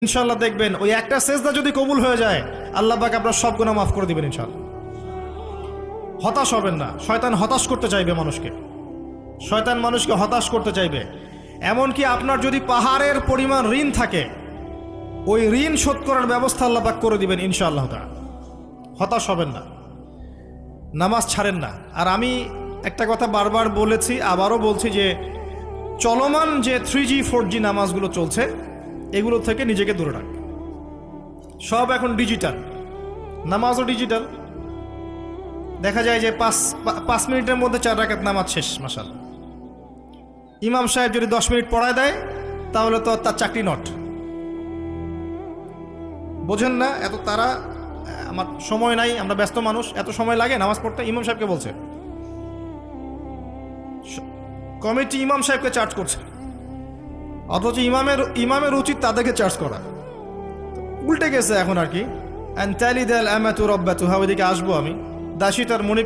ইনশাআল্লাহ দেখবেন ওই একটা সেজদা যদি কবুল হয়ে যায় আল্লাহ পাক আপনার সব গুনাহ মাফ করে দিবেন ইনশাআল্লাহ। হতাশ হবেন না। শয়তান হতাশ করতে চাইবে মানুষকে, শয়তান মানুষকে হতাশ করতে চাইবে। এমনকি আপনার যদি পাহাড়ের পরিমাণ ঋণ থাকে ওই ঋণ শোধ করার ব্যবস্থা আল্লাহ পাক করে দিবেন ইনশাআল্লাহ তাআলা। হতাশ হবেন না, নামাজ ছাড়েন না। আর আমি একটা কথা বারবার বলেছি, আবারও বলছি যে চলমান যে 3G 4G নামাজগুলো চলছে এগুলো থেকে নিজেকে দূরে রাখ। সব এখন ডিজিটাল, নামাজও ডিজিটাল। দেখা যায় যে 5 মিনিটের মধ্যে 4 রাকাত নামাজ শেষ মাশাআল্লাহ। ইমাম সাহেব যদি 10 মিনিট পড়ায় দেয় তাহলে তো তার চাকরি নট। বোঝেন না এত তারা, আমার সময় নাই, আমরা ব্যস্ত মানুষ, এত সময় লাগে নামাজ পড়তে? ইমাম সাহেবকে বলছে, কমিটি ইমাম সাহেবকে চার্জ করছে, অথচ ইমামের উচিত তাদেরকে চার্জ করা। উল্টে গেছে এখন আর কি। ওইদিকে আসবো আমি। দাসী তার মনে